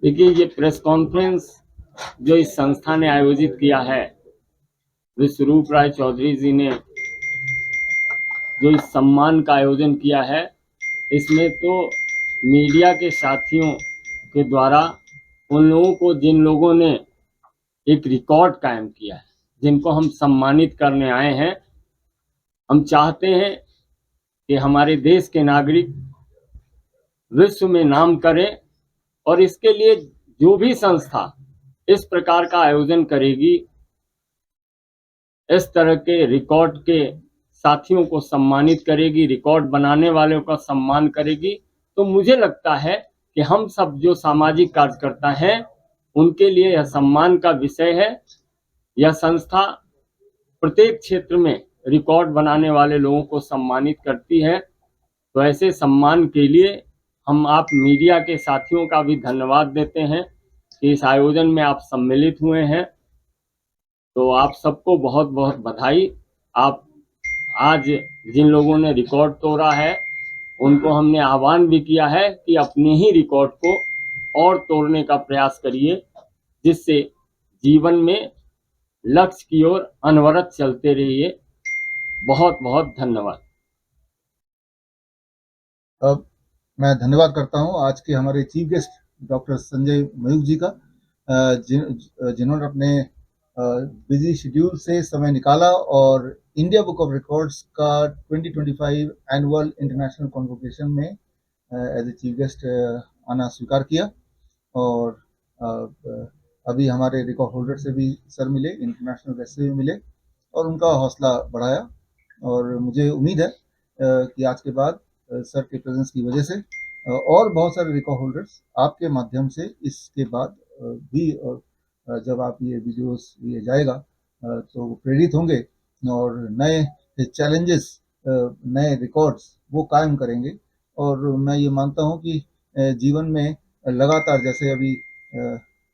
देखिए, ये press conference जो इस संस्था ने आयोजित किया है, विश्वरूप राय चौधरी जी ने जो इस सम्मान का आयोजन किया है, इसमें तो मीडिया के साथियों के द्वारा उन लोगों को, जिन लोगों ने एक रिकॉर्ड कायम किया है, जिनको हम सम्मानित करने आए हैं। हम चाहते हैं कि हमारे देश के नागरिक विश्व में नाम करें, और इसके लिए जो भी संस्था इस प्रकार का आयोजन करेगी, इस तरह के रिकॉर्ड के साथियों को सम्मानित करेगी, रिकॉर्ड बनाने वालों का सम्मान करेगी, तो मुझे लगता है कि हम सब जो सामाजिक कार्यकर्ता हैं, उनके लिए यह सम्मान का विषय है। यह संस्था प्रत्येक क्षेत्र में रिकॉर्ड बनाने वाले लोगों को सम्मानित करती है। तो ऐसे सम्मान के लिए हम आप मीडिया के साथियों का भी धन्यवाद देते हैं कि इस आयोजन में आप सम्मिलित हुए हैं। तो आप सबको बहुत बहुत बधाई। आप आज जिन लोगों ने रिकॉर्ड तोड़ा है, उनको हमने आह्वान भी किया है कि अपने ही रिकॉर्ड को और तोड़ने का प्रयास करिए, जिससे जीवन में लक्ष्य की ओर अनवरत चलते रहिए। बहुत बहुत धन्यवाद। अब मैं धन्यवाद करता हूं आज के हमारे chief guest doctor Sanjay Mayukh ji का, जिन्होंने अपने बिजी शेड्यूल से समय निकाला और इंडिया बुक ऑफ रिकॉर्ड्स का 2025 एनुअल इंटरनेशनल कॉन्वोकेशन में एज ए चीफ गेस्ट आना स्वीकार किया। और अभी हमारे रिकॉर्ड होल्डर से भी सर मिले, इंटरनेशनल गेस्ट से भी मिले और उनका हौसला बढ़ाया। और मुझे उम्मीद है कि आज के बाद सर के प्रेजेंस की वजह से और बहुत सारे रिकॉर्ड होल्डर्स आपके माध्यम से इसके बाद भी, जब आप ये वीडियोस ये जाएगा तो प्रेरित होंगे और नए चैलेंजेस, नए रिकॉर्ड्स वो कायम करेंगे। और मैं ये मानता हूँ कि जीवन में लगातार, जैसे अभी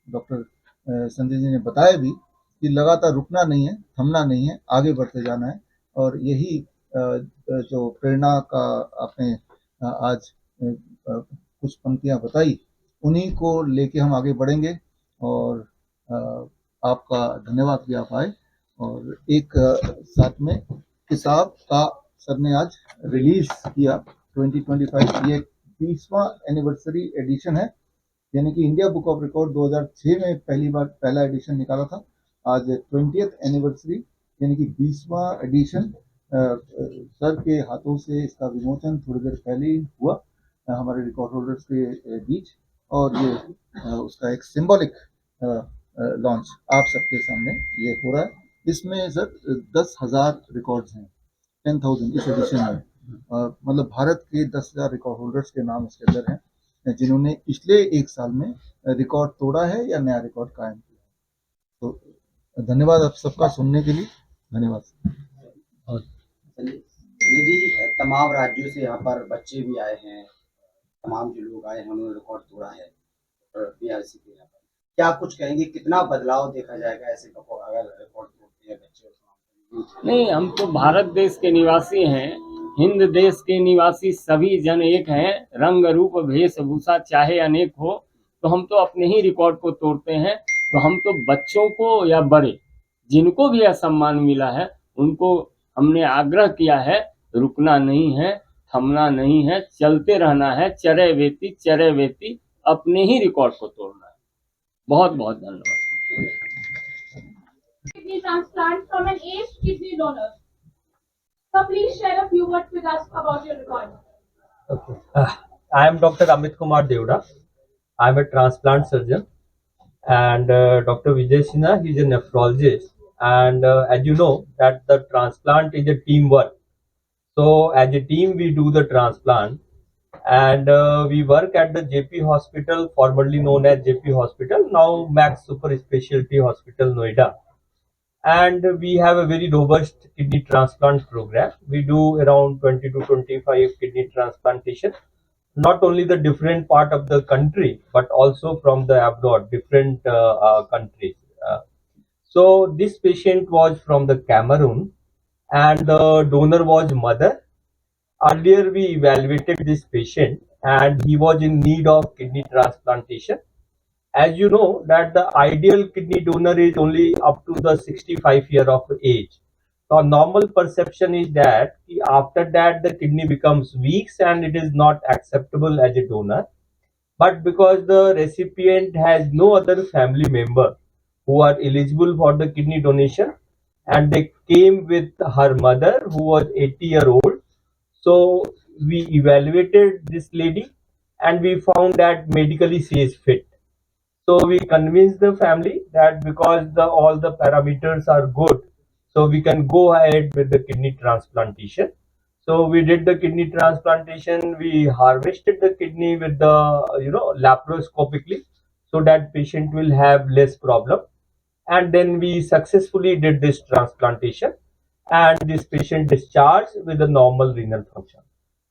डॉक्टर संजय जी ने बताया भी, कि लगातार रुकना नहीं है, थमना नहीं है, आगे बढ़ते जाना है। और यही जो प्रेरणा का आपने आज कुछ पंक्तियां बताई, उन्हीं को लेके हम आगे बढ़ेंगे। और आपका धन्यवाद भी आप आए। और एक साथ में किताब का सर ने आज रिलीज किया 2025, ये 20वां एनिवर्सरी एडिशन है, यानी कि इंडिया बुक ऑफ रिकॉर्ड 2006 में पहला एडिशन निकाला था। आज 20th एनिवर्सरी यानी कि 20वां एडिशन सर के हाथों से इसका विमोचन थोड़ी देर पहले ही हुआ हमारे रिकॉर्ड होल्डर्स के बीच। और ये उसका एक सिंबॉलिक लॉन्च आप सबके सामने ये हो रहा है। इसमें सर 10,000 रिकॉर्ड्स हैं, 10,000 इस एडिशन में। मतलब भारत के 10,000 रिकॉर्ड होल्डर्स के नाम इसके अंदर हैं, जिन्होंने पिछले एक साल में रिकॉर्ड तोड़ा है या नया रिकॉर्ड कायम किया। तो धन्यवाद आप सबका सुनने के लिए। धन्यवाद। और जी, तमाम राज्यों से यहाँ पर बच्चे भी आए हैं, तमाम जो लोग आए हैं उन्होंने रिकॉर्ड तोड़ा है बीआरसी के यहाँ पर। क्या आप कुछ कहेंगे, कितना बदलाव देखा जाएगा ऐसे अगर रिकॉर्ड तोड़ते हैं बच्चे? नहीं, हम तो भारत देश के निवासी हैं, हिंद देश के निवासी सभी जन एक हैं। रंग रूप वेशभूषा चाहे अनेक हो, तो हम तो अपने ही रिकॉर्ड को तोड़ते हैं। तो हम तो बच्चों को या बड़े जिनको भी यह सम्मान मिला है, उनको हमने आग्रह किया है, रुकना नहीं है, थमना नहीं है, चलते रहना है, चरे वेती अपने ही रिकॉर्ड को तोड़ना है। बहुत बहुत धन्यवाद। Kidney transplant from an aged kidney donor. So please share a few words with us about your record. Okay. I am Dr. Amit Kumar Devda. I am a transplant surgeon, and Dr. Vijay Sinha, he is a nephrologist. And as you know, that the transplant is a teamwork. So as a team, we do the transplant, and we work at the JP Hospital, formerly known as JP Hospital, now Max Super Specialty Hospital, Noida. And we have a very robust kidney transplant program. We do around 20 to 25 kidney transplantation, not only the different part of the country, but also from the abroad, different countries. So this patient was from the Cameroon, and the donor was mother. Earlier we evaluated this patient and he was in need of kidney transplantation. as you know that the ideal kidney donor is only up to the 65 year of age. So normal perception is that after that the kidney becomes weak and it is not acceptable as a donor. But because the recipient has no other family member who are eligible for the kidney donation, and they came with her mother who was 80-year-old, so we evaluated this lady and we found that medically she is fit. So we convinced the family that because all the parameters are good, so we can go ahead with the kidney transplantation. So we did the kidney transplantation. We harvested the kidney with the laparoscopically, so that patient will have less problem. And then we successfully did this transplantation, and this patient discharged with a normal renal function.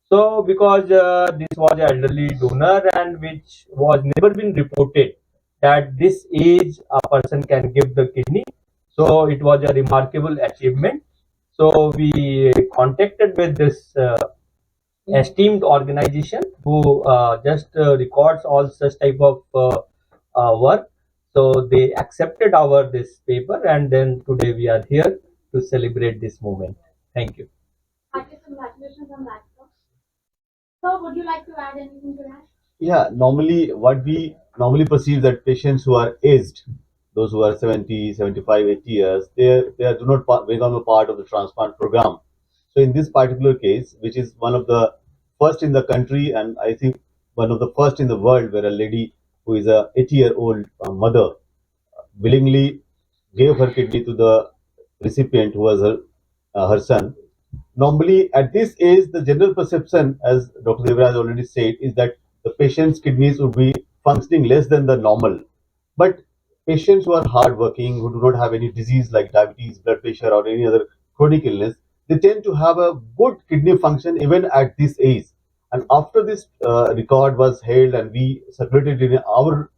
So because this was an elderly donor and which was never been reported that this age a person can give the kidney, so it was a remarkable achievement. So we contacted with this esteemed organization who just records all such type of work. So they accepted our this paper, and then today we are here to celebrate this moment. Thank you. Heartiest congratulations on that, sir. Sir, would you like to add anything to that? Yeah, normally what we normally perceive that patients who are aged, those who are 70, 75, 80 years, they do not become a part of the transplant program. So in this particular case, which is one of the first in the country, and I think one of the first in the world, where a lady who is a 80-year-old mother willingly gave her kidney to the recipient who was her son. Normally, at this age, the general perception, as Dr. Devraj already said, is that the patient's kidneys would be functioning less than the normal. But patients who are hardworking, who do not have any disease like diabetes, blood pressure, or any other chronic illness, they tend to have a good kidney function even at this age. And after this record was held and we circulated in our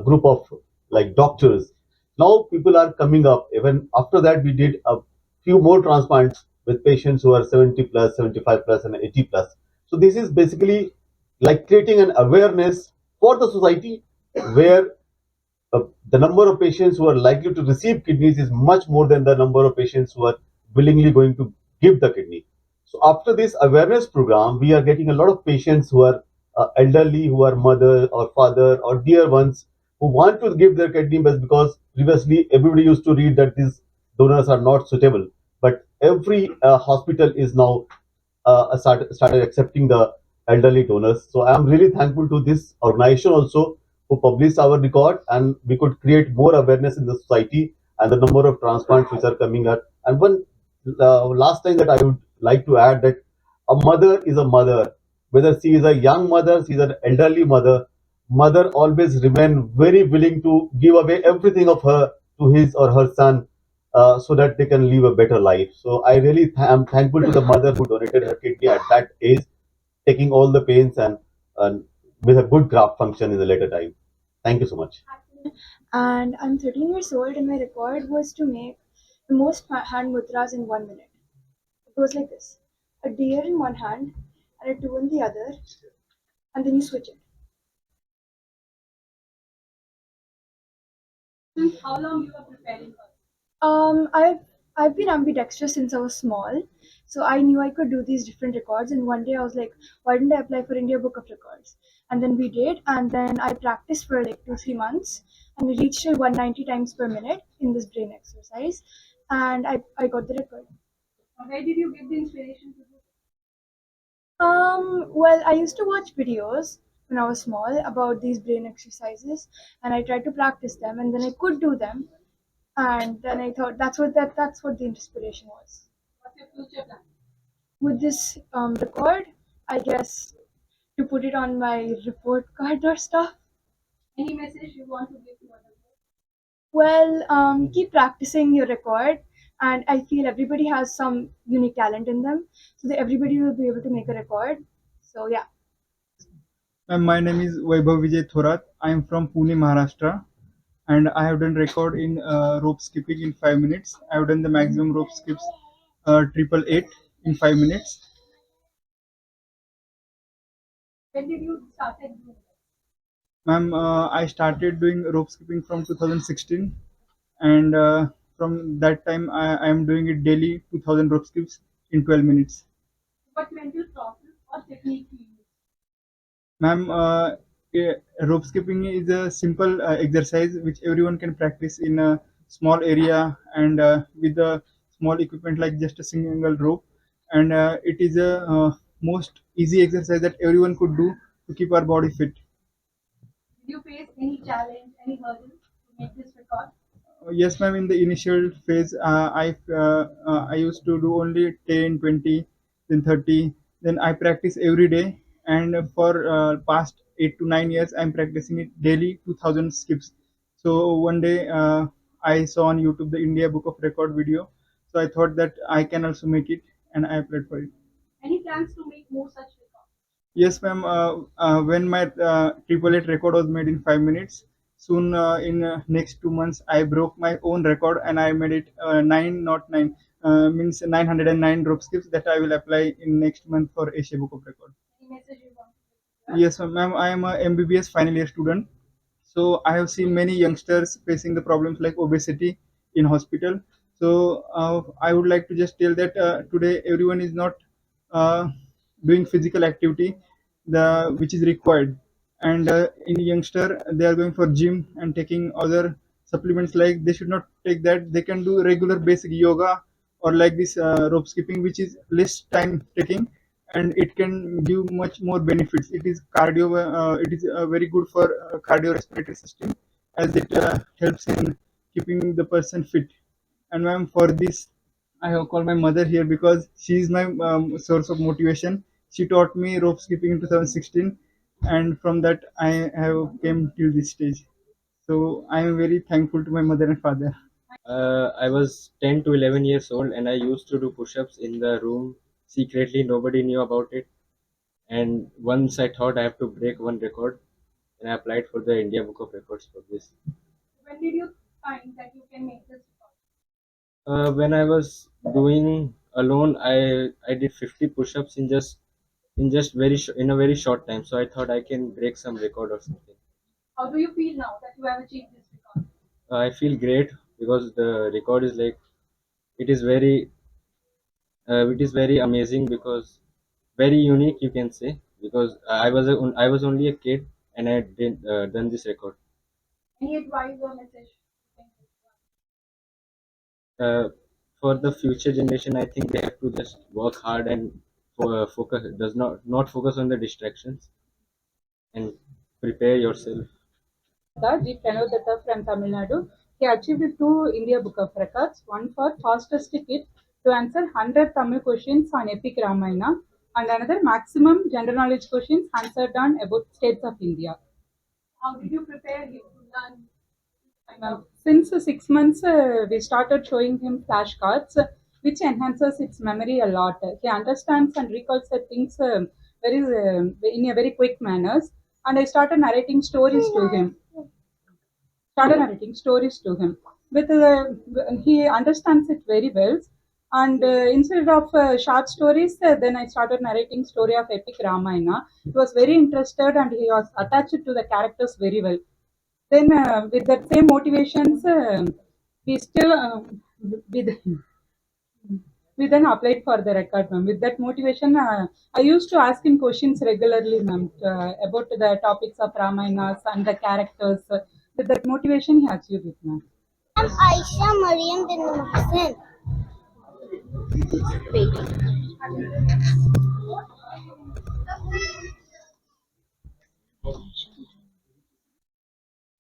group of like doctors, now people are coming up. Even after that, we did a few more transplants with patients who are 70 plus, 75 plus, and 80 plus. So this is basically like creating an awareness for the society where the number of patients who are likely to receive kidneys is much more than the number of patients who are willingly going to give the kidney. So after this awareness program, we are getting a lot of patients who are elderly, who are mother or father or dear ones who want to give their kidney, but because previously everybody used to read that these donors are not suitable. But every hospital is now started accepting the elderly donors. So I am really thankful to this organization also who published our record, and we could create more awareness in the society and the number of transplants which are coming up. And one last thing that I would like to add, that a mother is a mother, whether she is a young mother, she is an elderly mother. Mother always remain very willing to give away everything of her to his or her son, so that they can live a better life. So I really am thankful to the mother who donated her kidney at that age, taking all the pains and with a good graft function in the later time. Thank you so much. And I'm 13 years old, and my record was to make the most hand mudras in 1 minute. It goes like this: a deer in one hand and a two in the other, and then you switch it. Since how long you are preparing for this? I've been ambidextrous since I was small, so I knew I could do these different records. And one day I was like, why didn't I apply for India Book of Records? And then we did, and then I practiced for like 2-3 months, and I reached till 190 times per minute in this brain exercise, and I got the record. Where did you get the inspiration to do this? Well, I used to watch videos when I was small about these brain exercises, and I tried to practice them, and then I could do them, and then I thought that's what the inspiration was. What's your future plan? With this record, I guess to put it on my report card or stuff. Any message you want to give to others? Well, keep practicing your record, and I feel everybody has some unique talent in them, so that everybody will be able to make a record. So yeah. My name is Vaibhav Vijay Thorat. I am from Pune, Maharashtra, and I have done record in rope skipping in 5 minutes. I have done the maximum rope skips 888 in 5 minutes. When did you start doing this? Ma'am, I started doing rope skipping from 2016, and from that time I am doing it daily, 2000 rope skips in 12 minutes. What mental process or technique you use? Ma'am, rope skipping is a simple exercise which everyone can practice in a small area and with a small equipment like just a single rope. And it is a most easy exercise that everyone could do to keep our body fit. Did you face any challenge, any hurdle to make this record? Yes, ma'am. In the initial phase, I used to do only 10, 20, then 30. Then I practice every day, and for past 8 to 9 years, I'm practicing it daily, 2000 skips. So one day, I saw on YouTube the India Book of Record video. So I thought that I can also make it, and I applied for it. Any plans to make more such records? Yes, ma'am. When my triple eight record was made in 5 minutes, soon in next 2 months, I broke my own record and I made it nine, not nine, means 909 rope skips that I will apply in next month for Asia Book of Record. Any message you want to give? Yes, ma'am. I am a MBBS final year student. So I have seen many youngsters facing the problems like obesity in hospital. So I would like to just tell that today everyone is not uh, doing physical activity, the which is required, and in youngster they are going for gym and taking other supplements. Like they should not take that. They can do regular basic yoga or like this rope skipping, which is less time taking and it can give much more benefits. It is cardio. It is very good for cardiorespiratory system as it helps in keeping the person fit. And ma'am, for this, I have called my mother here because she is my source of motivation. She taught me rope skipping in 2016, and from that I have came till this stage. So I am very thankful to my mother and father. I was 10 to 11 years old and I used to do push ups in the room secretly. Nobody knew about it. And once I thought I have to break one record, and I applied for the India Book of Records for this. When did you find that you can make this record? When I was doing alone, I did 50 push ups in just in a very short time. So I thought I can break some record or something. How do you feel now that you have achieved this record? I feel great because the record is like it is very it is very amazing because very unique you can say because I was only a kid and I did done this record. Any advice or message you can give to us? For the future generation, I think they have to just work hard and focus does not focus on the distractions and prepare yourself. G. Pranodata from Tamil Nadu. He achieved 2 India Book of Records, one for fastest kid to answer 100 Tamil questions on Epic Ramayana, and another maximum general knowledge questions answered on about states of India. How did you prepare him to learn? Since 6 months, we started showing him flashcards, which enhances its memory a lot. He understands and recalls the things in a very quick manners, and I started narrating stories to him. With he understands it very well, and instead of short stories, then I started narrating story of epic Ramayana. He was very interested and he was attached to the characters very well. Then with that same motivations, we still with we then applied for the record, ma'am. With that motivation, I used to ask him questions regularly, ma'am, about the topics of Ramayanas and the characters. With that motivation, he achieved it, ma'am. I'm Aisha Mariam bin Mohsen.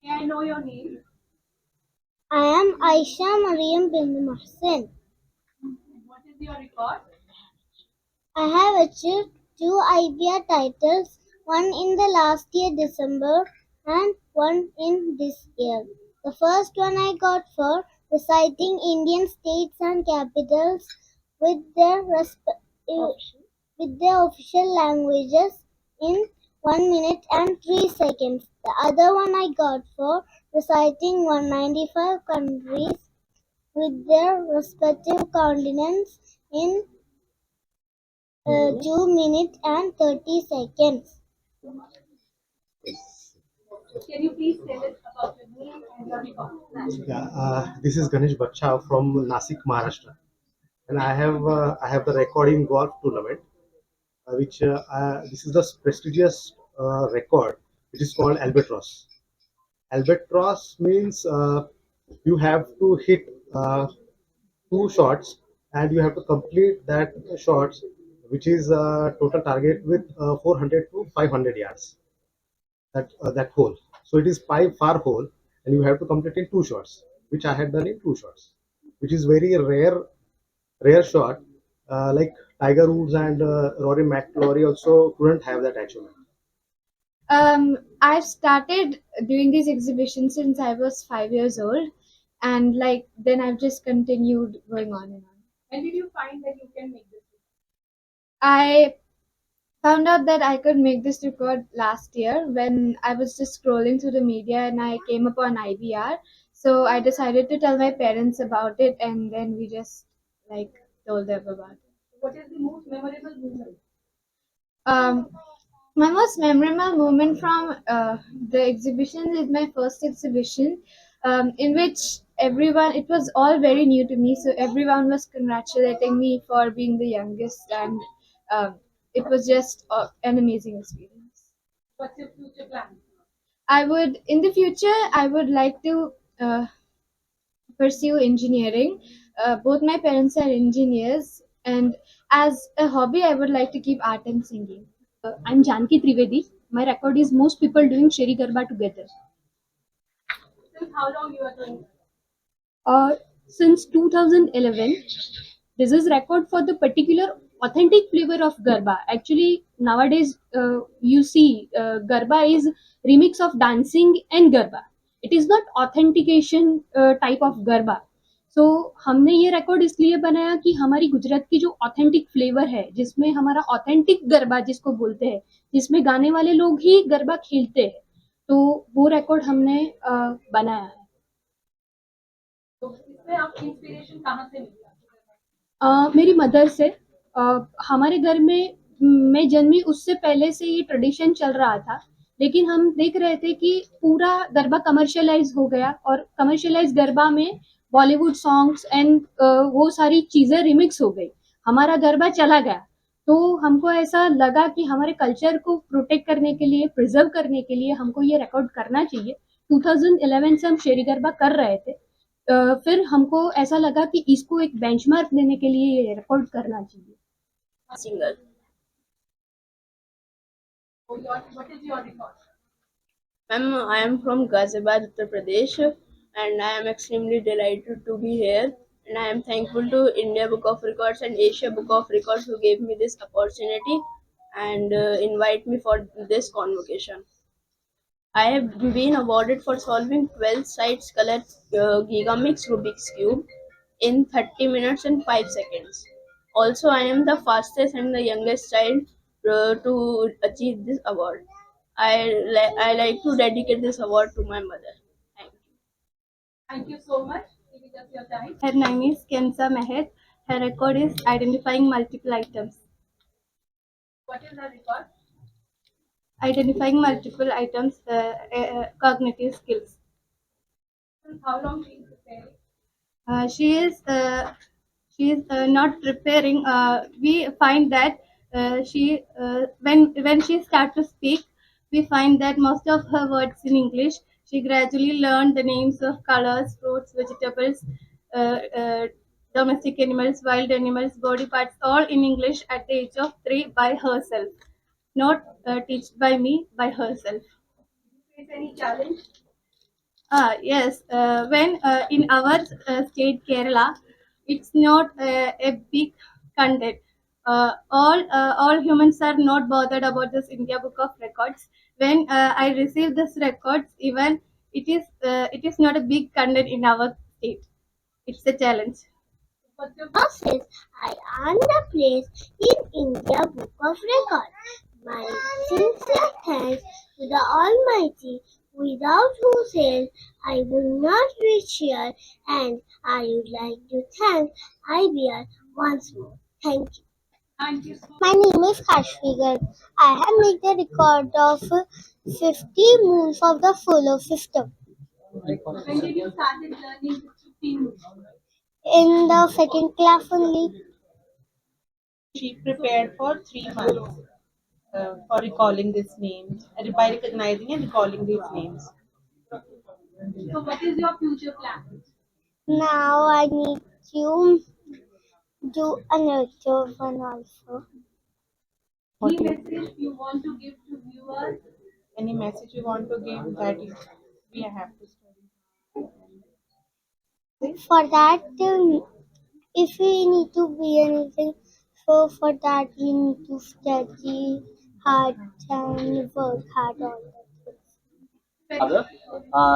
May I know your name? I am Aisha Mariam bin Mohsen. What is your record? I have achieved 2 IBR titles, one in the last year December and one in this year. The first one I got for reciting Indian states and capitals with their official languages in 1 minute and 3 seconds. The other one I got for reciting 195 countries with their respective continents in 2 minutes and 30 seconds. Can you please tell us about your name and your record? Yeah, this is Ganesh Bacha from Nasik, Maharashtra, and I have the record in golf tournament, which this is the prestigious record. It is called Albatross. Albatross means you have to hit two shots, and you have to complete that shots, which is total target with 400 to 500 yards. That hole. So it is five far hole, and you have to complete in two shots, which I had done in two shots, which is very rare shot. Like Tiger Woods and Rory McIlroy also couldn't have that achievement. I've started doing these exhibitions since I was 5 years old, and like then I've just continued going on and on. When did you find that you can make this? I found out that I could make this record last year when I was just scrolling through the media and I came upon IBR. So I decided to tell my parents about it, and then we just like told them about it. What is the most memorable moment? Um, my most memorable moment from the exhibition is my first exhibition, in which everyone, it was all very new to me, so everyone was congratulating me for being the youngest, and it was just an amazing experience. What's your future plan? In the future, I would like to pursue engineering. Both my parents are engineers, and as a hobby, I would like to keep art and singing. I'm Janki Trivedi. My record is most people doing Sheri Garba together. Since how long you are doing? Since 2011, this is record for the particular authentic flavor of Garba. Actually, nowadays you see Garba is remix of dancing and Garba. It is not authentication type of Garba. सो हमने ये record इसलिए बनाया कि हमारी गुजरात की जो authentic flavour है, जिसमें हमारा ऑथेंटिक गरबा जिसको बोलते हैं, जिसमें गाने वाले लोग ही गरबा खेलते हैं, तो वो रिकॉर्ड हमने बनाया है. तो इसमें आप इंस्पिरेशन कहाँ से मिली? मेरी मदर से. हमारे घर में मैं जन्मी उससे पहले से ये ट्रेडिशन चल रहा था, लेकिन हम देख रहे थे कि पूरा गरबा कमर्शियलाइज हो गया, और कमर्शियलाइज गरबा में बॉलीवुड सॉन्ग्स एंड वो सारी चीज़ें रिमिक्स हो गई, हमारा गरबा चला गया. तो हमको ऐसा लगा कि हमारे कल्चर को प्रोटेक्ट करने के लिए, प्रिजर्व करने के लिए हमको ये रिकॉर्ड करना चाहिए. 2011 से हम शेरी गरबा कर रहे थे. फिर हमको ऐसा लगा कि इसको एक बेंचमार्क देने के लिए ये रिकॉर्ड करना चाहिए. Singer. What is your record? Ma'am, I am from Ghaziabad, Uttar Pradesh, and I am extremely delighted to be here. And I am thankful to India Book of Records and Asia Book of Records who gave me this opportunity and invite me for this convocation. I have been awarded for solving 12 sides color Gigamix Rubik's Cube in 30 minutes and 5 seconds. Also, I am the fastest and the youngest child to achieve this award. I like to dedicate this award to my mother. Thank you. Thank you so much. Giving us your time. Her name is Kenza Meher. Her record is identifying multiple items. What is her record? Identifying multiple items, cognitive skills. Since how long she is preparing? She is not preparing. We find that when she starts to speak, we find that most of her words in English. She gradually learned the names of colors, fruits, vegetables, domestic animals, wild animals, body parts, all in English at the age of 3 by herself. Not taught by me, by herself. Is any challenge? Yes. When in our state Kerala, it's not a big content. All humans are not bothered about this India Book of Records. When I received this records, even it is not a big content in our state. It's a challenge. Says I earned a place in India Book of Records. My sincere thanks to the Almighty, without whose help I would not reach here, and I would like to thank IBR once more. Thank you. Thank you so much. My name is Kashvigar. I have made the record of 50 moons of the solar system. When did you started learning the 15 moves? In the second class only. She prepared for 3 months for recalling these names, by recognizing and recalling these names. So what is your future plan? Now I need to do another one also. Any message you want to give to viewers? Any message you want to give that we have to study? For that, if we need to be anything, so for that we need to study hard and work hard on that. Other,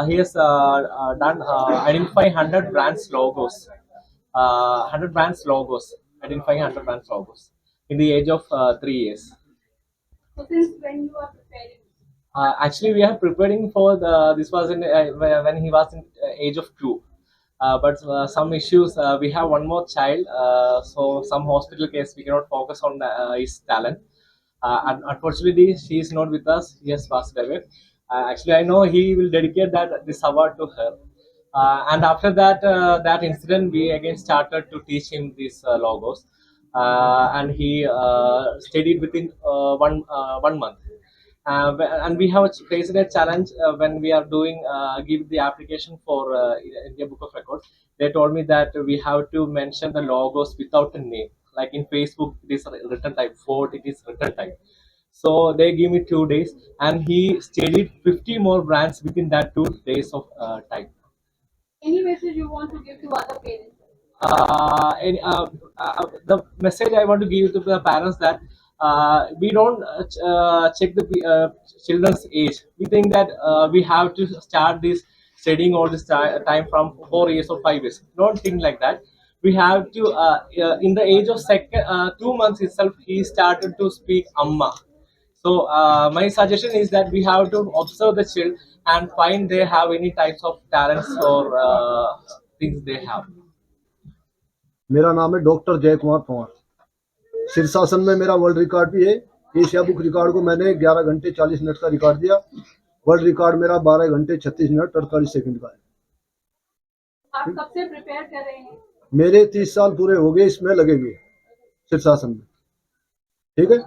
he has done identify 100 brands logos, 100 brands logos, identifying 100 brands logos in the age of 3 years. So since when you are preparing? Actually, we are preparing for this was in when he was in age of 2. But some issues, we have one more child, so some hospital case we cannot focus on his talent. And unfortunately, she is not with us. He has passed away. Actually, I know he will dedicate this award to her. And after that incident, we again started to teach him these logos, and he studied within 1 month. And we have faced a challenge when we are doing give the application for India Book of Records. They told me that we have to mention the logos without a name. Like in Facebook, it is written type. Fort, it is written type. So they give me 2 days, and he studied 50 more brands within that 2 days of time. Any message you want to give to other parents? The message I want to give to the parents that we don't check the children's age. We think that we have to start this studying all this time from 4 years or 5 years. Don't think like that. We have to in the age of 2 months itself, he started to speak Amma. So my suggestion is that we have to observe the child and find they have any types of talents or things they have. मेरा नाम है doctor जय कुमार पवार। शीर्षासन में मेरा world record भी है। Asia book record को मैंने 11 घंटे 40 मिनट का रिकॉर्ड दिया। वर्ल्ड रिकॉर्ड मेरा 12 घंटे 36 मिनट 48 सेकंड का है। आप कब से प्रिपेयर कर रहे हैं? मेरे 30 साल पूरे हो गए इसमें लगेंगे शीर्षासन में, ठीक है।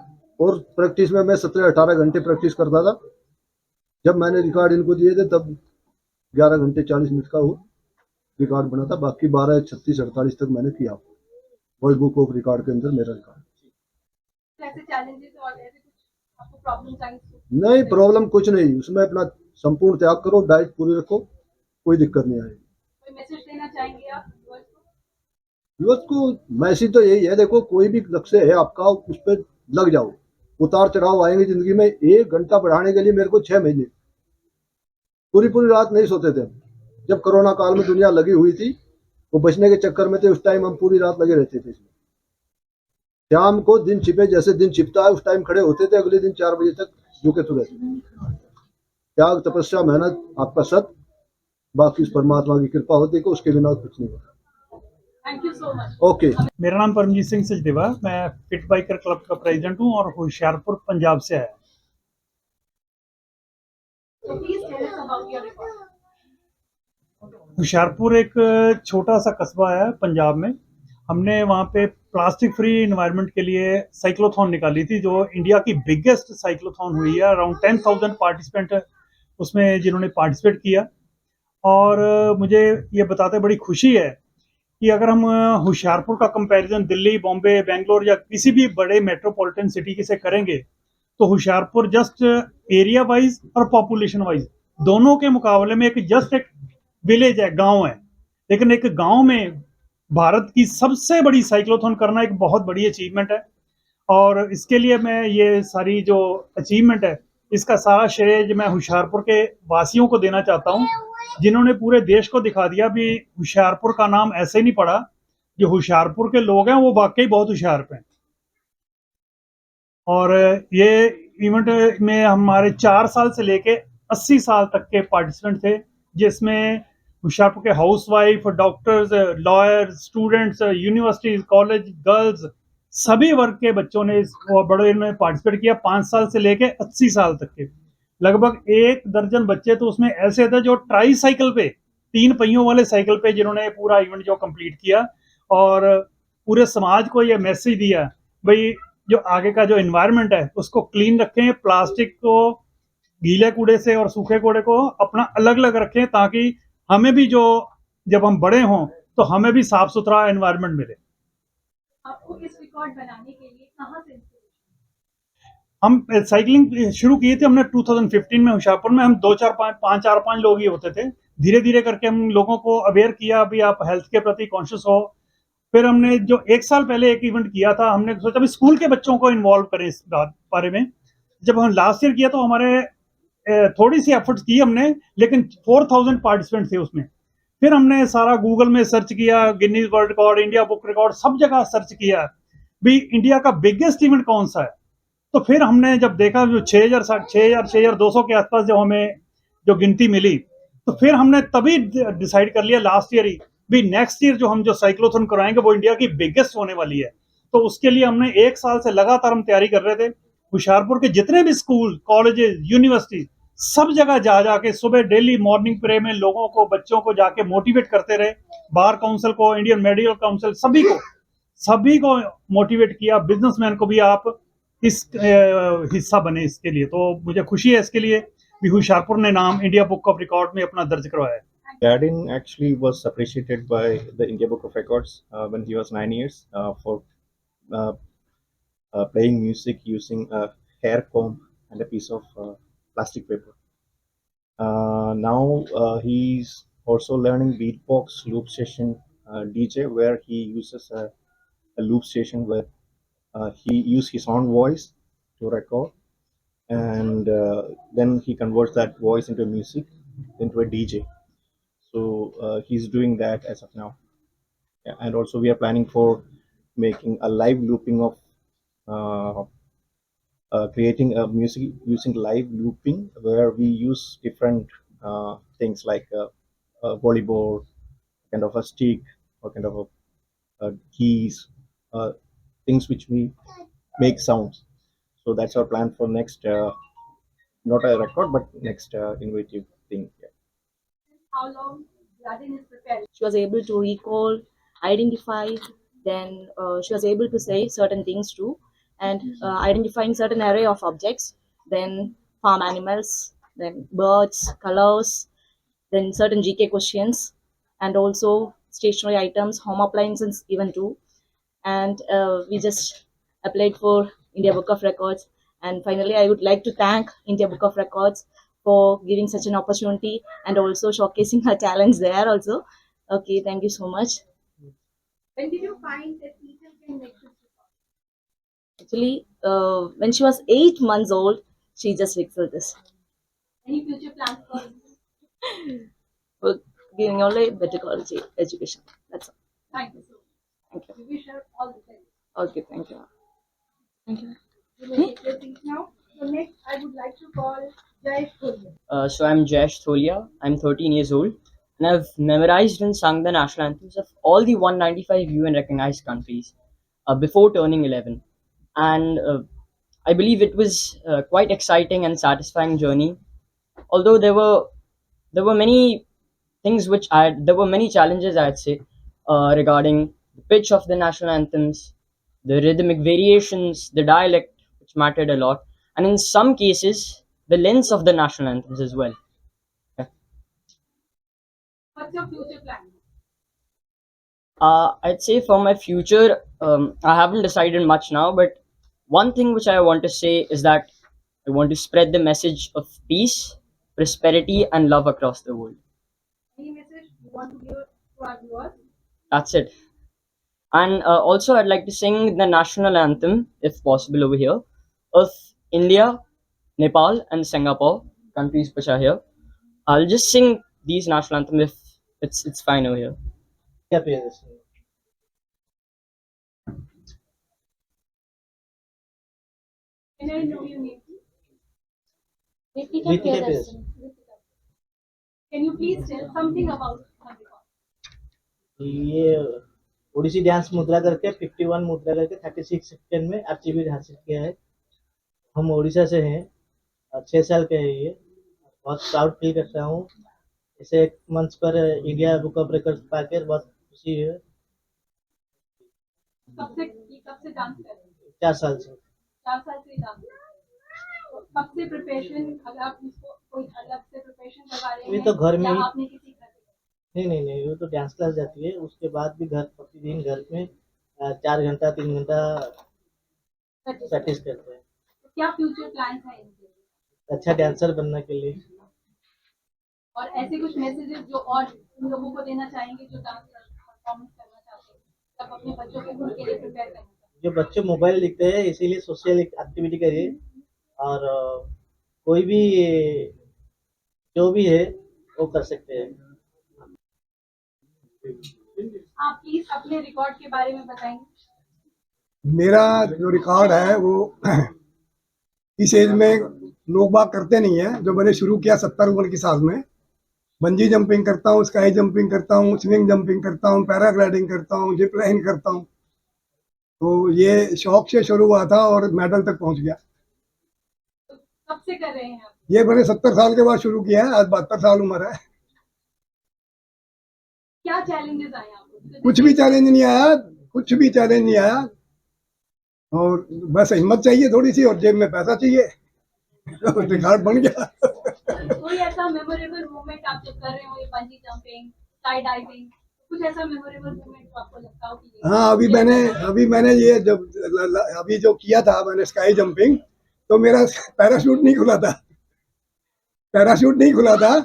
और प्रैक्टिस में मैं 17-18 घंटे प्रैक्टिस करता था। जब मैंने रिकॉर्ड इनको दिए थे तब 11 घंटे 40 मिनट का वो रिकॉर्ड बना था। बाकी 12, 36, 48 तक मैंने किया वर्ल्ड बुक ऑफ रिकॉर्ड के अंदर मेरा रिकॉर्ड। ऐसे चैलेंजेस और ऐसे कुछ आपको प्रॉब्लम्स आई? नहीं, प्रॉब्लम कुछ नहीं, उसमें अपना संपूर्ण त्याग करो, डाइट पूरी रखो, कोई दिक्कत नहीं आएगी। कोई मैसेज देना चाहेंगे आप व्यूअर्स को? मैसेज तो यही है, देखो कोई भी लक्ष्य है आपका उस पर लग जाओ। उतार चढ़ाव आएंगे जिंदगी में। 1 घंटा बढ़ाने के लिए मेरे को 6 महीने पूरी रात नहीं सोते थे। जब कोरोना काल में दुनिया लगी हुई थी, वो बचने के चक्कर में थे, उस टाइम हम पूरी रात लगे रहते थे इसमें। शाम को दिन छिपे, जैसे दिन छिपता है उस टाइम खड़े होते थे, अगले दिन 4 बजे तक झुके तो रहते थे। त्याग, तपस्या, मेहनत आपका सत, बाकी उस परमात्मा की कृपा होती है कि उसके बिना कुछ नहीं होता। Thank you so much. Okay. मेरा नाम परमजीत सिंह सचदेवा, मैं फिट बाइकर क्लब का प्रेसिडेंट हूँ और होशियारपुर पंजाब से आया। So please tell us about your report. Hoshiarpur एक छोटा सा कस्बा है पंजाब में। हमने वहाँ पे प्लास्टिक फ्री इन्वायरमेंट के लिए साइक्लोथॉन निकाली थी, जो इंडिया की बिगेस्ट साइक्लोथॉन हुई है। अराउंड 10,000 पार्टिसिपेंट उसमें जिन्होंने पार्टिसिपेट किया। और मुझे ये बताते बड़ी खुशी है कि अगर हम होशियारपुर का कंपैरिजन दिल्ली, बॉम्बे, बेंगलोर या किसी भी बड़े मेट्रोपॉलिटन सिटी से करेंगे तो होशियारपुर जस्ट एरिया वाइज और पॉपुलेशन वाइज दोनों के मुकाबले में एक विलेज है, गांव है। लेकिन एक गांव में भारत की सबसे बड़ी साइक्लोथॉन करना एक बहुत बड़ी अचीवमेंट है। और इसके लिए मैं ये सारी जो अचीवमेंट है इसका सारा श्रेय मैं होशियारपुर के वासियों को देना चाहता हूँ, जिन्होंने पूरे देश को दिखा दिया भी होशियारपुर का नाम ऐसे नहीं पड़ा। जो होशियारपुर के लोग हैं वो वाकई बहुत होशियार हैं। और ये इवेंट में हमारे 4 साल से लेके 80 साल तक के पार्टिसिपेंट थे, जिसमें होशियारपुर के housewife, doctors, lawyers, students, universities, college, girls, सभी वर्ग के बच्चों ने बड़े ने पार्टिसिपेट किया, 5 साल से लेके 80 साल तक के। लगभग 1 दर्जन बच्चे तो उसमें ऐसे थे जो ट्राई साइकिल पे, 3 पहियों वाले साइकिल पे, जिन्होंने पूरा इवेंट जो कंप्लीट किया और पूरे समाज को ये मैसेज दिया, भाई जो आगे का जो एनवायरनमेंट है उसको क्लीन रखें, प्लास्टिक को, गीले कूड़े से और सूखे कूड़े को अपना अलग अलग रखें, ताकि हमें भी जो जब हम बड़े हों तो हमें भी साफ सुथरा एनवायरनमेंट मिले। आपको इस रिकॉर्ड बनाने के लिए कहाँ से हम साइकिलिंग शुरू किए थे हमने 2015 में होशियारपुर में। हम 5 लोग ही होते थे। धीरे धीरे करके हम लोगों को अवेयर किया, अभी आप हेल्थ के प्रति कॉन्शियस हो। फिर हमने जो 1 साल पहले एक इवेंट किया था, हमने सोचा भी स्कूल के बच्चों को इन्वॉल्व करें इस बारे में। जब हम लास्ट ईयर किया तो हमारे थोड़ी सी एफर्ट्स की हमने, लेकिन 4000 पार्टिसिपेंट थे उसमें। फिर हमने सारा गूगल में सर्च किया, Guinness world record, India book record, सब जगह सर्च किया भी इंडिया का बिगेस्ट इवेंट कौन सा है। तो फिर हमने जब देखा जो 6200 के आसपास जब हमें जो गिनती मिली, तो फिर हमने तभी डिसाइड कर लिया लास्ट ईयर ही भी नेक्स्ट ईयर जो हम जो साइक्लोथॉन कराएंगे वो इंडिया की बिगेस्ट होने वाली है। तो उसके लिए हमने 1 साल से लगातार हम तैयारी कर रहे थे। होशियारपुर के जितने भी स्कूल, कॉलेजेस, यूनिवर्सिटी, सब जगह जा जाके सुबह डेली मॉर्निंग प्रे में लोगों को, बच्चों को जाके मोटिवेट करते रहे। बार काउंसिल को, इंडियन मेडिकल काउंसिल, सभी को मोटिवेट किया। बिजनेसमैन को भी आप इस हिस्सा बने इसके लिए। तो मुझे खुशी है इसके लिए भी होशियारपुर ने नाम इंडिया बुक ऑफ रिकॉर्ड में अपना दर्ज करवाया है। Gadin actually was appreciated by the India Book of Records when he was 9 years for uh, playing music using a hair comb and a piece of plastic paper. Now he's also learning beatbox loop session DJ, where he uses a loop station where he uses his own voice to record, and then he converts that voice into music, into a DJ. So he's doing that as of now. Yeah, and also we are planning for making a live looping of creating a music using live looping, where we use different things like a volleyball, kind of a stick, or kind of a keys, things which we make sounds. So that's our plan for next, not a record, but next innovative thing. Yeah. How long Gadin is preparing? She was able to recall, identify, then she was able to say certain things too, and identifying certain array of objects, then farm animals, then birds, colors, then certain GK questions, and also stationary items, home appliances even too. And we just applied for India Book of Records. And finally, I would like to thank India Book of Records for giving such an opportunity and also showcasing her talents there also. Okay, thank you so much. When did you find that people can make this record? Actually, when she was 8 months old, she just excelled this. Any future plans for For giving only better quality education. That's all. Thank you so much. Thank you. We wish her all the best. Okay, thank you. Thank you. You may take your seats now. So next, I would like to call Jayesh Tholia. So I'm Jayesh Tholia. I'm 13 years old, and I've memorized and sung the national anthems of all the 195 UN recognized countries before turning 11. And I believe it was quite exciting and satisfying journey. Although there were many things there were many challenges, I'd say, regarding the pitch of the national anthems, the rhythmic variations, the dialect, which mattered a lot, and in some cases the length of the national anthems as well. What's your future plan? I'd say for my future, I haven't decided much now, but one thing which I want to say is that I want to spread the message of peace, prosperity, and love across the world. Any message you want to give to our viewers? That's it. And also, I'd like to sing the national anthem, if possible, over here, of India, Nepal, and Singapore, countries which are here. I'll just sing these national anthem if it's fine over here. Yeah, please. Can I know your name? Ritika Pearson. Can you please tell something about her record? ये Odissi dance मुद्रा करके 51 मुद्रा करके 36 second में achievement हासिल किया है। हम उड़ीसा से हैं, 6 साल के हैं ये। बहुत प्राउड फील करता हूँ, इसे एक मंच पर इंडिया बुक ऑफ रिकॉर्ड्स पाकर बहुत खुशी है। कब से डांस कर रहे हैं? 4 साल से। 4 साल से डांस। तो कब से प्रिपरेशन, अगर आप इसको कोई अलग से प्रिपरेशन करवा रहे हैं ये तो घर में या ही। आपने किसी घर नहीं, वो तो डांस क्लास जाती है, उसके बाद भी घर प्रतिदिन घर में 4 घंटा 3 घंटा प्रैक्टिस करते हैं। तो क्या फ्यूचर प्लान्स हैं इनके? अच्छा डांसर बनने के लिए। और ऐसे कुछ मैसेजेस जो और उन लोगों को देना चाहेंगे जो डांस परफॉर्मेंस करना चाहते हैं, तब अपने बच्चों को उनके लिए प्रिपेयर करना चाहते हैं? जो बच्चे मोबाइल देखते हैं इसीलिए सोशल एक्टिविटी करिए, और कोई भी जो भी है वो कर सकते हैं। आप प्लीज अपने रिकॉर्ड के बारे में बताएंगे। मेरा जो रिकॉर्ड है वो इस एज में लोग बाग करते नहीं है। जो मैंने शुरू किया 70 उम्र की साल में, बंजी जंपिंग करता हूँ, स्काई जंपिंग करता हूँ, स्विंग जंपिंग करता हूँ, पैराग्लाइडिंग करता हूँ, जिप लाइन करता हूँ। तो ये शौक से शुरू हुआ था और मेडल तक पहुंच गया। कब से कर रहे हैं आप? ये मैंने 70 साल के बाद शुरू किया है, आज 72 साल उम्र है। क्या चैलेंजेस आए आपको? कुछ भी चैलेंज नहीं आया, कुछ भी चैलेंज नहीं आया, और बस हिम्मत चाहिए थोड़ी सी और जेब में पैसा चाहिए, रिकॉर्ड बन गया। कोई ऐसा मेमोरेबल मोमेंट आप जब कर रहे हो, ये बंजी जंपिंग, स्काई डाइविंग, कुछ ऐसा मेमोरेबल मोमेंट आपको लगता हो कि हाँ, अभी मैंने ये जब अभी जो किया था मैंने स्काई जंपिंग, तो मेरा पैराशूट नहीं खुला था।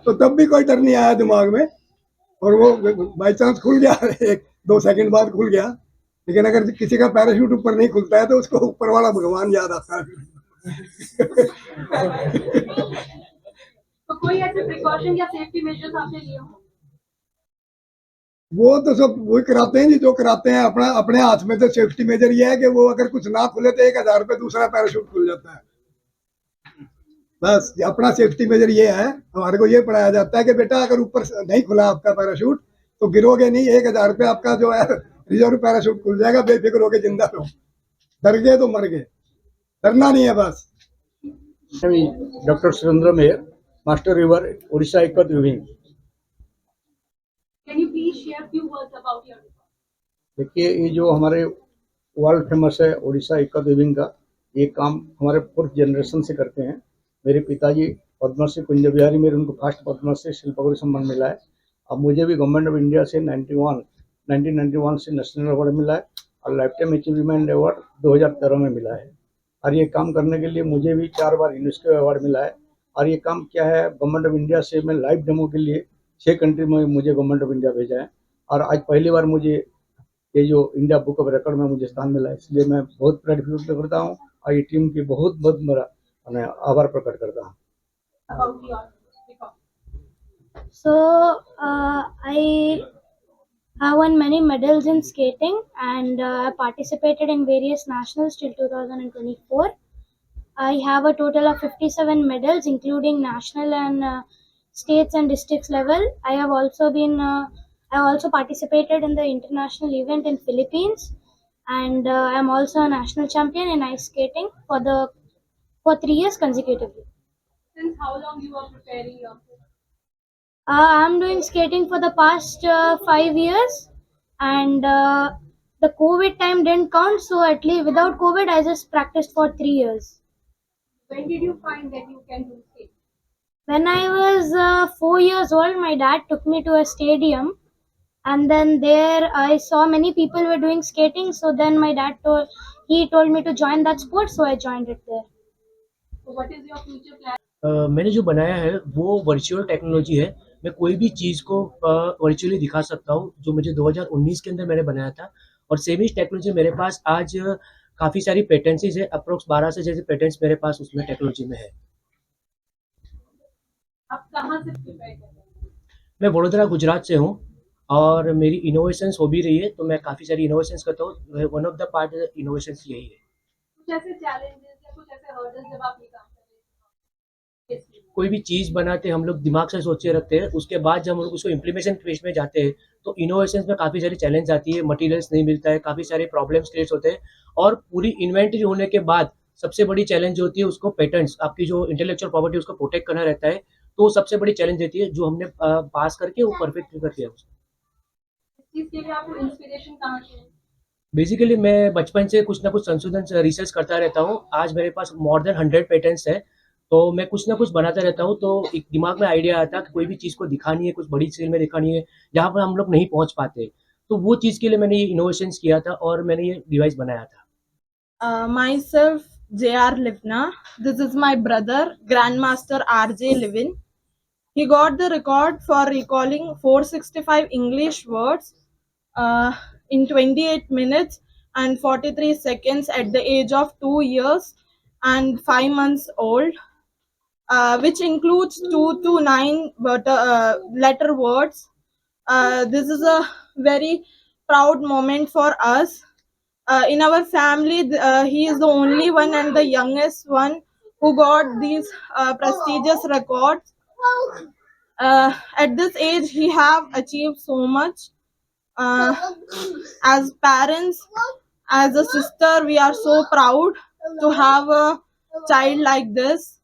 तो तब भी कोई डर नहीं आया दिमाग में, और वो बाई चांस खुल गया 1-2 सेकंड बाद खुल गया। लेकिन अगर किसी का पैराशूट ऊपर नहीं खुलता है तो उसको ऊपर वाला भगवान याद आता है। तो कोई ऐसे प्रिकॉशन या सेफ्टी मेजर्स आपने लिए हो? वो तो सब वही कराते हैं जी, जो कराते हैं। अपने हाथ में तो सेफ्टी मेजर ये है कि वो अगर कुछ ना खुले तो 1000 रुपये दूसरा पैराशूट खुल जाता है। बस अपना सेफ्टी मेजर ये है। हमारे को ये पढ़ाया जाता है कि बेटा अगर ऊपर नहीं खुला आपका पैराशूट तो गिरोगे नहीं, 1000 रुपये आपका जो है रिजर्व पैराशूट खुल जाएगा, बेफिक्र होकर जिंदा रहो। डर गए तो मर गए, डरना नहीं है बस। Doctor Surendra mayor, master river, Orissa एकत viewing. Can you please share few words about your record? देखिए, ये जो हमारे वर्ल्ड फेमस है उड़ीसा एकत विविंग का, ये काम हमारे 4th जनरेशन से करते हैं। मेरे पिताजी पद्मश्री कुंज बिहारी मेरे, उनको फर्स्ट पद्मश्री शिल्पगुरु सम्मान मिला है। अब मुझे भी गवर्नमेंट ऑफ इंडिया से 1991 से नेशनल अवार्ड मिला है, और लाइफ टाइम अचीवमेंट अवार्ड 2013 में मिला है। और ये काम करने के लिए मुझे भी 4 बार यूनेस्को अवार्ड मिला है। और ये काम क्या है, गवर्नमेंट ऑफ इंडिया से मैं लाइव डेमो के लिए 6 कंट्री में मुझे गवर्नमेंट ऑफ इंडिया भेजा है, और आज पहली बार मुझे ये जो इंडिया बुक ऑफ रिकॉर्ड में मुझे स्थान मिला है। इसलिए मैं बहुत प्राउड फील करता हूँ, और ये टीम की बहुत बहुत मेरा आभार प्रकट करता हूँ। About your record. So, I won many medals in skating, and I participated in various nationals till 2024. I have a total of 57 medals, including national and states and districts level. I also participated in the international event in Philippines, and I am also a national champion in ice skating for 3 years consecutively. Since how long you are preparing yourself? I'm doing skating for the past 5 years, and the COVID time didn't count, so at least without COVID, I just practiced for 3 years. When did you find that you can do skate? When I was 4 years old, my dad took me to a stadium, and then there I saw many people were doing skating, so then my dad told me to join that sport, so I joined it there. So what is your future plan? मैंने जो बनाया है वो virtual technology है। मैं कोई भी चीज़ को वर्चुअली दिखा सकता हूँ, जो मुझे 2019 के अंदर मैंने बनाया था। और सेम ही टेक्नोलॉजी मेरे पास आज काफ़ी सारी पेटेंसीज है, अप्रोक्स 12 से जैसे पेटेंट्स मेरे पास उसमें टेक्नोलॉजी में है। आप कहाँ से प्रिपेयर कर रहे हैं? मैं वडोदरा गुजरात से हूँ, और मेरी इनोवेशंस हो भी रही है, तो मैं काफ़ी सारी इनोवेशंस करता हूँ। One of the part innovations यही है। कुछ ऐसे चैलेंजेस या कुछ ऐसे हर्डल्स जब आप ये काम कर रहे हैं? कोई भी चीज़ बनाते हम लोग दिमाग से सोचे रखते हैं, उसके बाद जब हम लोग उसको इम्प्लीमेशन फेज में जाते हैं तो इनोवेशन में काफ़ी सारी चैलेंज आती है, मटेरियल्स नहीं मिलता है, काफ़ी सारे प्रॉब्लम्स क्रिएट होते हैं और पूरी इन्वेंटरी होने के बाद सबसे बड़ी चैलेंज होती है उसको पेटेंट्स, आपकी जो इंटेलेक्चुअल प्रॉपर्टी उसको प्रोटेक्ट करना रहता है, तो वो सबसे बड़ी चैलेंज रहती है जो हमने पास करके वो परफेक्ट कर दिया उसको। इस चीज के लिए आपको इंस्पिरेशन कहाँ से है? बेसिकली मैं बचपन से कुछ ना कुछ संशोधन रिसर्च करता रहता हूँ। आज मेरे पास मोर देन 100 पेटेंट्स है, तो मैं कुछ ना कुछ बनाता रहता हूँ। तो एक दिमाग में आइडिया आता है कि कोई भी चीज़ को दिखानी है, कुछ बड़ी स्केल में दिखानी है, जहाँ पर हम लोग नहीं पहुँच पाते। तो वो चीज़ के लिए मैंने ये इनोवेशंस किया था और मैंने ये डिवाइस बनाया था। Myself, J.R. Livna. This is my brother, Grandmaster R.J. Livin. He got the record for recalling 465 English words in 28 minutes and 43 seconds at the age of 2 years and 5 months old, which includes 2 to 9 letter words. This is a very proud moment for us. In our family, he is the only one and the youngest one who got these prestigious records. At this age, he have achieved so much. As parents, as a sister, we are so proud to have a child like this.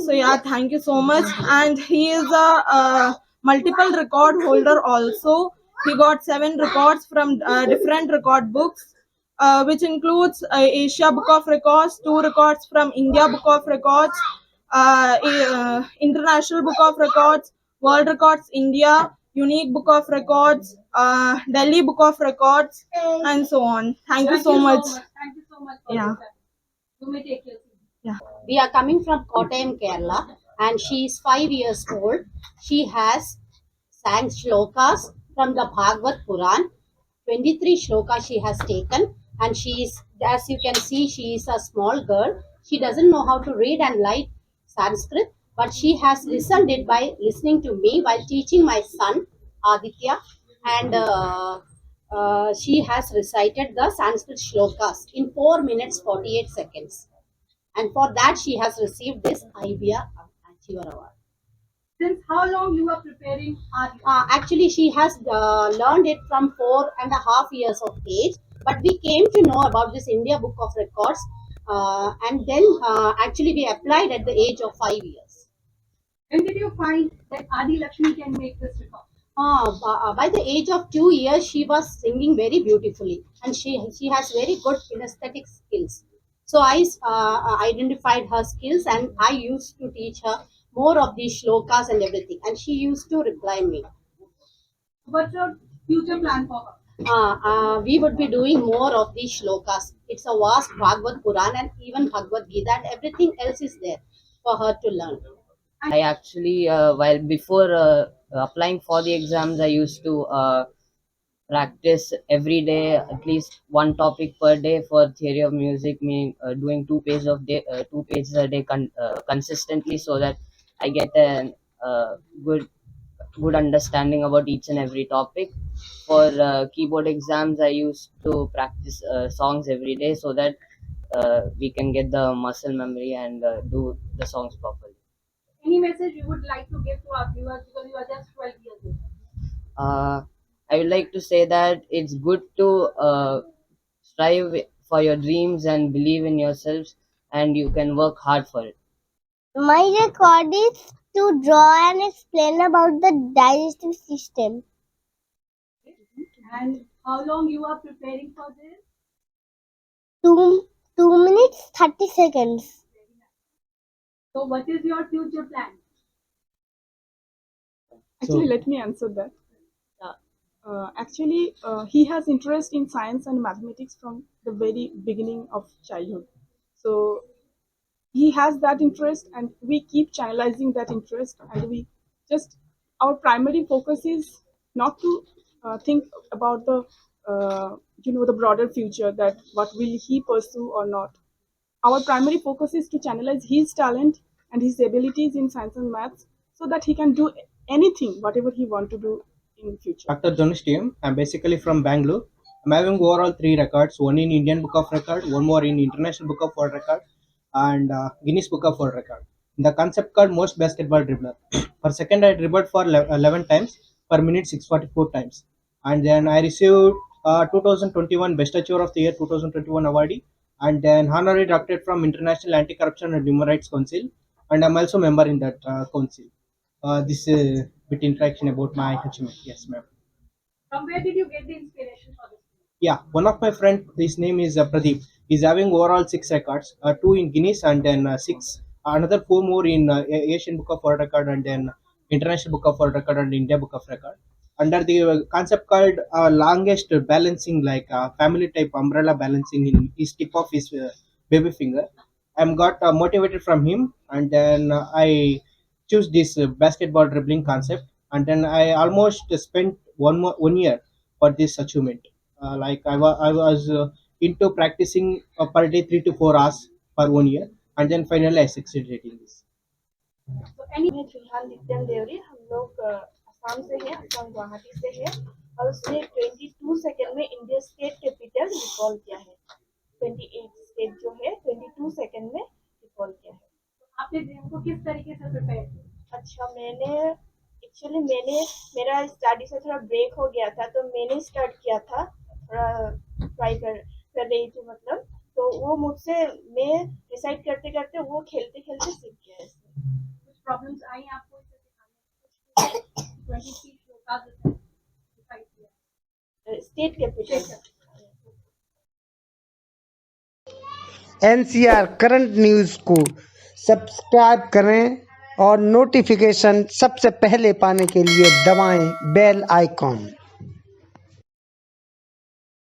So yeah, thank you so much. And he is a multiple record holder also. He got 7 records from different record books, which includes Asia Book of Records, 2 records from India Book of Records, International Book of Records, World Records India, Unique Book of Records, Delhi Book of Records, and so on. Thank you so much. Thank you so much for Yeah. this. You may take your seat. Yeah. We are coming from Kottayam, Kerala, and she is 5 years old. She has sang shlokas from the Bhagavad Puran. 23 shlokas she has taken, and she is, as you can see, she is a small girl. She doesn't know how to read and write Sanskrit, but she has listened it by listening to me while teaching my son Aditya, and she has recited the Sanskrit shlokas in 4 minutes 48 seconds. And for that, she has received this IBR Achiever Award. Since how long you are preparing Adi? Actually, she has learned it from 4.5 years of age, but we came to know about this India Book of Records, and then actually we applied at the age of 5 years. When did you find that Adi Lakshmi can make this record? By the age of 2 years, she was singing very beautifully, and she has very good kinesthetic skills. So I identified her skills, and I used to teach her more of these shlokas and everything, and she used to reply me. What's your future plan for her? We would be doing more of these shlokas. It's a vast Bhagavad Puran and even Bhagavad Gita, and everything else is there for her to learn. I actually, while before applying for the exams, I used to practice every day at least one topic per day for theory of music, meaning doing 2 pages a day consistently, so that I get a good understanding about each and every topic. For keyboard exams, I used to practice songs every day so that we can get the muscle memory and do the songs properly. Any message you would like to give to our viewers, because you are just 12 years old? I would like to say that it's good to strive for your dreams and believe in yourselves, and you can work hard for it. My record is to draw and explain about the digestive system. And how long you are preparing for this? 2 minutes 30 seconds. So what is your future plan? Actually, let me answer that. He has interest in science and mathematics from the very beginning of childhood. So he has that interest, and we keep channelizing that interest. And our primary focus is not to think about the the broader future, that what will he pursue or not. Our primary focus is to channelize his talent and his abilities in science and maths, so that he can do anything, whatever he want to do in future. Dr. Jonas TM. I'm basically from Bangalore. I'm having overall 3 records, one in Indian Book of Record, one more in International Book of World Record, and Guinness Book of World Record. the concept called most basketball dribbler. For second, I dribbled for 11 times per minute, 644 times. And then I received 2021 Best Achiever of the Year 2021 awardee, and then honorary doctorate from International Anti-Corruption and Human Rights Council, and I'm also member in that council. This bit interaction about my achievement. Yes, ma'am. From where did you get the inspiration for this? Yeah, one of my friend, his name is Pradeep. He's having overall 6 records, 2 in Guinness, and then 4 more in Asian Book of World Record, and then International Book of World Record, and India Book of Record. Under the concept called longest balancing, like family type umbrella balancing in his tip of his baby finger. I'm got motivated from him, and then I choose this basketball dribbling concept, and then I almost spent 1 year for this achievement. Like I was into practicing per day 3 to 4 hours per 1 year, and then finally I succeeded in this. मैं फिलहाल नित्यन देवरी, हम लोग असम से हैं, असम गुवाहाटी से है, और उसने 22 सेकंड में इंडिया स्टेट कैपिटल रिकॉल किया है। 28 स्टेट जो है 22 सेकंड में रिकॉल किया है। आपने गेम को किस तरीके से प्रिपेयर किया? अच्छा, मैंने मेरा स्टडी से थोड़ा ब्रेक हो गया था, तो मैंने स्टार्ट किया था, थोड़ा ट्राई कर रही थी, मतलब तो वो मुझसे मैं डिसाइड करते करते वो खेलते खेलते सीख गया है। कुछ प्रॉब्लम्स आई आपको इसे सिखाने में? 23 श्लोकास डिसाइड किया state capital. NCR current news को सब्सक्राइब करें और नोटिफिकेशन सबसे पहले पाने के लिए दबाएं बेल आइकॉन।